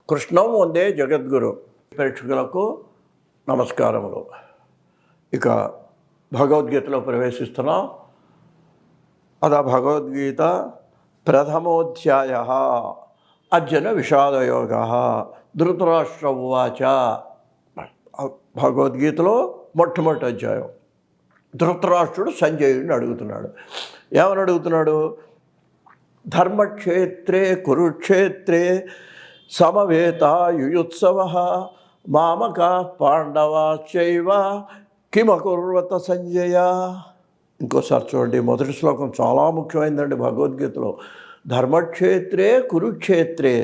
కృష్ణం వందే జగద్గురు ప్రేక్షకులకు నమస్కారములు. ఇక భగవద్గీతలో ప్రవేశిస్తున్నాం. అదా భగవద్గీత ప్రథమోధ్యాయ అర్జున విషాదయోగ. ధృతరాష్ట్ర ఉవాచ. భగవద్గీతలో మొట్టమొదటి అధ్యాయం. ధృతరాష్ట్రుడు సంజయుడిని అడుగుతున్నాడు. ఏమని అడుగుతున్నాడు? ధర్మక్షేత్రే కురుక్షేత్రే సమవేతాయుయుత్సవ మామక పాండవాశ్చైవ కిమకుర్వత సంజయ. ఇంకోసారి చూడండి, మొదటి శ్లోకం చాలా ముఖ్యమైనదండి భగవద్గీతలో. ధర్మక్షేత్రే కురుక్షేత్రే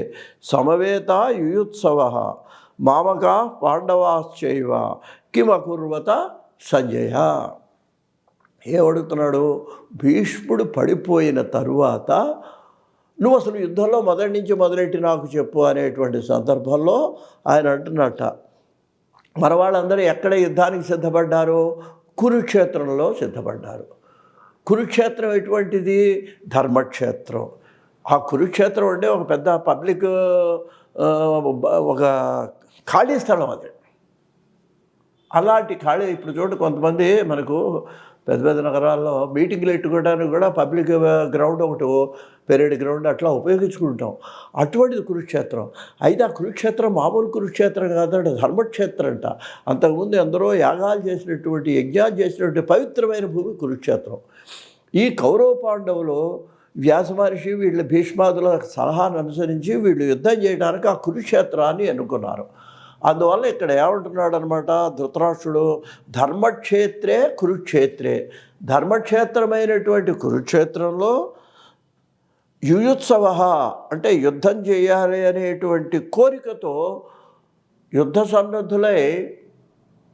సమవేతాయుయుత్సవ మామక పాండవాశ్చైవ కిమకుర్వత సంజయ. ఏమడుగుతున్నాడు? భీష్ముడు పడిపోయిన తరువాత నువ్వు అసలు యుద్ధంలో మొదటి నుంచి మొదలెట్టి నాకు చెప్పు అనేటువంటి సందర్భంలో ఆయన అంటున్నట్ట, మన వాళ్ళందరూ ఎక్కడ యుద్ధానికి సిద్ధపడ్డారు? కురుక్షేత్రంలో సిద్ధపడ్డారు. కురుక్షేత్రం ఎటువంటిది? ధర్మక్షేత్రం. ఆ కురుక్షేత్రం అంటే ఒక పెద్ద పబ్లిక్ ఒక ఖాళీ స్థలం అది. అలాంటి ఖాళీ ఇప్పుడు చూడండి, కొంతమంది మనకు పెద్ద పెద్ద నగరాల్లో మీటింగ్లు పెట్టుకోవడానికి కూడా పబ్లిక్ గ్రౌండ్ ఒకటి, పెరేడ్ గ్రౌండ్ అట్లా ఉపయోగించుకుంటాం. అటువంటిది కురుక్షేత్రం. అయితే ఆ కురుక్షేత్రం మామూలు కురుక్షేత్రం కాదంట, ధర్మక్షేత్రం అంట. అంతకుముందు ఎందరో యాగాలు చేసినటువంటి, యజ్ఞాలు చేసినటువంటి పవిత్రమైన భూమి కురుక్షేత్రం. ఈ కౌరవ పాండవులు వ్యాస మహర్షి వీళ్ళ భీష్మాదుల సలహాను అనుసరించి వీళ్ళు యుద్ధం చేయడానికి ఆ కురుక్షేత్రాన్ని ఎన్నుకున్నారు. అందువల్ల ఇక్కడ ఏమంటున్నాడు అనమాట ధృతరాష్ట్రుడు, ధర్మక్షేత్రే కురుక్షేత్రే, ధర్మక్షేత్రమైనటువంటి కురుక్షేత్రంలో యుయుత్సవ అంటే యుద్ధం చేయాలి అనేటువంటి కోరికతో యుద్ధ సన్నద్ధులై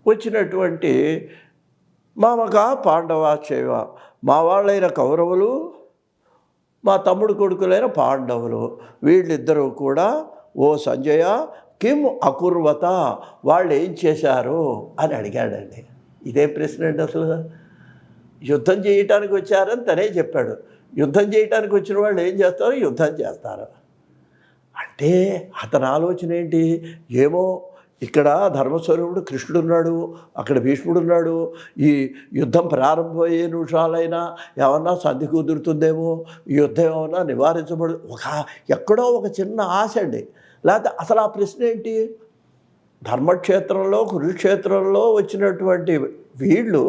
వచ్చినటువంటి మామక పాండవాశ్చైవ, మా వాళ్ళైన కౌరవులు, మా తమ్ముడు కొడుకులైన పాండవులు, వీళ్ళిద్దరూ కూడా ఓ సంజయ కిం అకుర్వత, వాళ్ళు ఏం చేశారు అని అడిగాడండి. ఇదే ప్రశ్న అండి. అసలు యుద్ధం చేయటానికి వచ్చారని తనే చెప్పాడు. యుద్ధం చేయటానికి వచ్చిన వాళ్ళు ఏం చేస్తారు? యుద్ధం చేస్తారు. అంటే అతని ఆలోచన ఏంటి? ఏమో ఇక్కడ ధర్మస్వరూపుడు కృష్ణుడు ఉన్నాడు, అక్కడ భీష్ముడు ఉన్నాడు. ఈ యుద్ధం ప్రారంభమయ్యే నిమిషాలైనా ఏమన్నా సంధి కుదురుతుందేమో, ఈ యుద్ధం ఏమన్నా నివారించబడు, ఎక్కడో ఒక చిన్న ఆశ అండి. లేకపోతే అసలు ఆ ప్రశ్న ఏంటి? ధర్మక్షేత్రంలో కురుక్షేత్రంలో వచ్చినటువంటి వీళ్ళు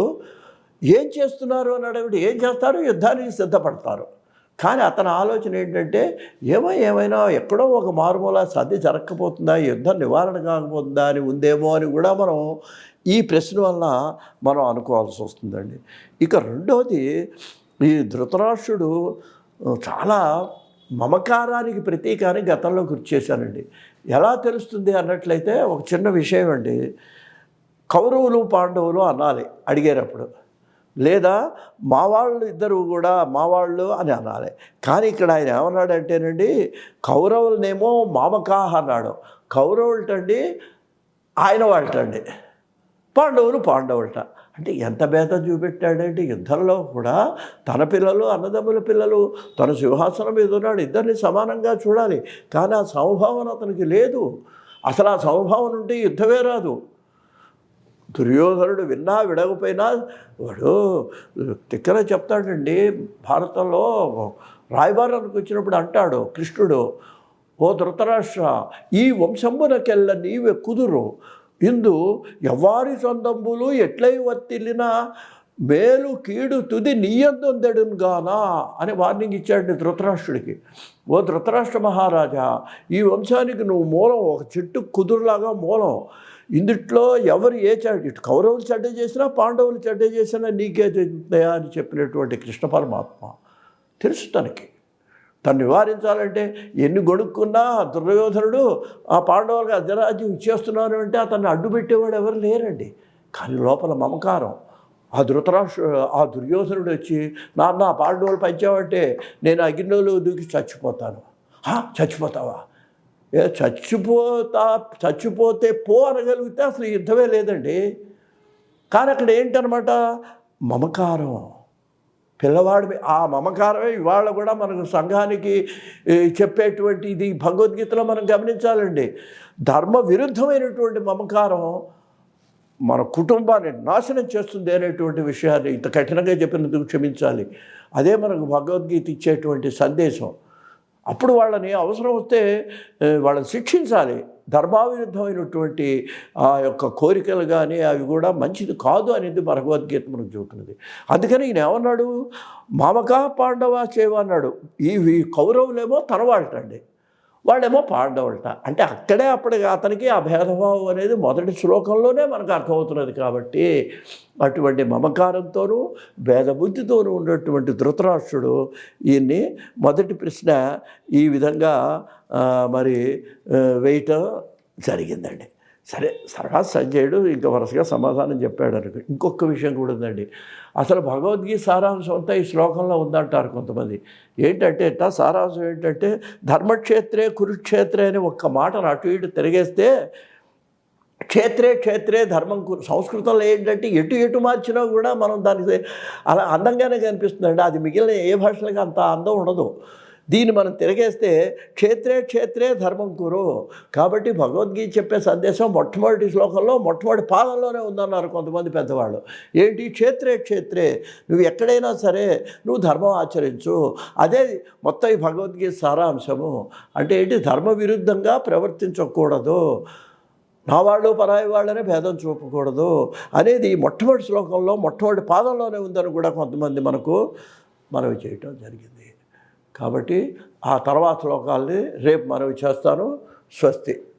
ఏం చేస్తున్నారు అని అడగడు. ఏం చేస్తారు? యుద్ధానికి సిద్ధపడతారు. కానీ అతని ఆలోచన ఏంటంటే, ఏమైనా ఎక్కడో ఒక మారుమూల సంధి జరగకపోతుందా, యుద్ధం నివారణ కాకపోతుందా అని ఉందేమో అని కూడా మనం ఈ ప్రశ్న వల్ల మనం అనుకోవాల్సి వస్తుందండి. ఇక రెండవది, ఈ ధృతరాష్ట్రుడు చాలా మమకారానికి ప్రతీకాన్ని గతంలో గుర్తు చేశానండి. ఎలా తెలుస్తుంది అన్నట్లయితే ఒక చిన్న విషయం అండి. కౌరవులు పాండవులు అనాలి అడిగేటప్పుడు, లేదా మా వాళ్ళు ఇద్దరు కూడా మా వాళ్ళు అని అనాలి. కానీ ఇక్కడ ఆయన ఏమన్నాడంటేనండి, కౌరవులనేమో మామకాహ అన్నాడు. కౌరవులటండి ఆయన వాళ్ళటండి, పాండవులు పాండవులట. అంటే ఎంత భేదం చూపెట్టాడంటే యుద్ధంలో కూడా తన పిల్లలు, అన్నదమ్ముల పిల్లలు, తన సింహాసనం మీద ఉన్నాడు, ఇద్దరిని సమానంగా చూడాలి. కానీ ఆ సమభావన అతనికి లేదు. అసలు ఆ సమభావన ఉంటే యుద్ధమే రాదు. దుర్యోధనుడు విన్నా విడకపోయినా వాడు తిక్కన చెప్తాడండి. భారతంలో రాయబారానికి వచ్చినప్పుడు అంటాడు కృష్ణుడు, ఓ ధృతరాష్ట్ర, ఈ వంశంబునకెల్ల నీవే కుదురు, ఇందు ఎవ్వారి సొందంబులు ఎట్లై వర్తిల్లినా మేలు కీడు తుది నీయందొందెడుగానా అని వార్నింగ్ ఇచ్చాడు ధృతరాష్ట్రుడికి. ఓ ధృతరాష్ట్ర మహారాజా, ఈ వంశానికి నువ్వు మూలం, ఒక చెట్టు కుదురులాగా మూలం. ఇందుట్లో ఎవరు ఇటు కౌరవులు చెడ్డ చేసినా పాండవులు చెడ్డ చేసినా నీకే చెందుతాయా అని చెప్పినటువంటి కృష్ణ పరమాత్మ తెలుసు తనకి. తను నివారించాలంటే ఎన్ని గొడుక్కున్నా దుర్యోధనుడు ఆ పాండవులకు అర్ధరాజ్యం ఇచ్చేస్తున్నాను అంటే అతన్ని అడ్డుపెట్టేవాడు ఎవరు లేరండి. కానీ లోపల మమకారం. ఆ దుర్యోధనుడు వచ్చి, నాన్న పాండవులు పంచావంటే నేను అగ్నిలో దూకి చచ్చిపోతాను. చచ్చిపోతావా? చచ్చిపోతే పో అనగలిగితే అసలు యుద్ధమే లేదండి. కానీ అక్కడ ఏంటనమాట? మమకారం. పిల్లవాడి ఆ మమకారమే ఇవాళ కూడా మనకు సంఘానికి చెప్పేటువంటి ఇది భగవద్గీతలో మనం గమనించాలండి. ధర్మ విరుద్ధమైనటువంటి మమకారం మన కుటుంబాన్ని నాశనం చేస్తుంది అనేటువంటి విషయాన్ని ఇంత కఠినంగా చెప్పినందుకు క్షమించాలి. అదే మనకు భగవద్గీత ఇచ్చేటువంటి సందేశం. అప్పుడు వాళ్ళని అవసరం వస్తే వాళ్ళని శిక్షించాలి. ధర్మావిరుద్ధమైనటువంటి ఆ యొక్క కోరికలు కానీ అవి కూడా మంచిది కాదు అనేది భగవద్గీత మనకు చెబుతున్నది. అందుకని ఈయన ఏమన్నాడు, మామకా పాండవ చేవ అన్నాడు. ఈ కౌరవులేమో తనవాళ్ళటండి, వాళ్ళేమో పాండవులట. అంటే అక్కడే అప్పటికి అతనికి ఆ భేదభావం అనేది మొదటి శ్లోకంలోనే మనకు అర్థమవుతున్నది. కాబట్టి అటువంటి మమకారంతోనూ భేదబుద్ధితోనూ ఉన్నటువంటి ధృతరాష్ట్రుడు ఈయన్ని మొదటి ప్రశ్న ఈ విధంగా మరి వేయటం జరిగిందండి. సరే, తర్వాత సంజయుడు ఇంకా వరుసగా సమాధానం చెప్పాడు అనుకో. ఇంకొక విషయం కూడా ఉందండి. అసలు భగవద్గీత సారాంశం అంతా ఈ శ్లోకంలో ఉందంటారు కొంతమంది. ఏంటంటే సారాంశం ఏంటంటే ధర్మక్షేత్రే కురుక్షేత్రే అని ఒక్క మాటను అటు ఇటు తిరిగేస్తే క్షేత్రే ధర్మం సంస్కృతంలో ఏంటంటే ఎటు మార్చినా కూడా మనం దానికి అలా అందంగానే కనిపిస్తుందండి. అది మిగిలిన ఏ భాషలకు అంత అందం ఉండదు. దీన్ని మనం తిరిగేస్తే క్షేత్రే ధర్మం కురు. కాబట్టి భగవద్గీత చెప్పే సందేశం మొట్టమొదటి శ్లోకంలో మొట్టమొదటి పాదంలోనే ఉందన్నారు కొంతమంది పెద్దవాళ్ళు. ఏంటి క్షేత్రే నువ్వు ఎక్కడైనా సరే నువ్వు ధర్మం ఆచరించు. అదే మొత్తం ఈ భగవద్గీత సారాంశము. అంటే ఏంటి, ధర్మ విరుద్ధంగా ప్రవర్తించకూడదు, నా వాళ్ళు పరాయి వాళ్ళనే భేదం చూపకూడదు అనేది మొట్టమొదటి శ్లోకంలో మొట్టమొదటి పాదంలోనే ఉందని కూడా కొంతమంది మనకు మనవి చేయటం జరిగింది. కాబట్టి ఆ తర్వాత శ్లోకాల్ని రేపు మనవి చేస్తాను. స్వస్తి.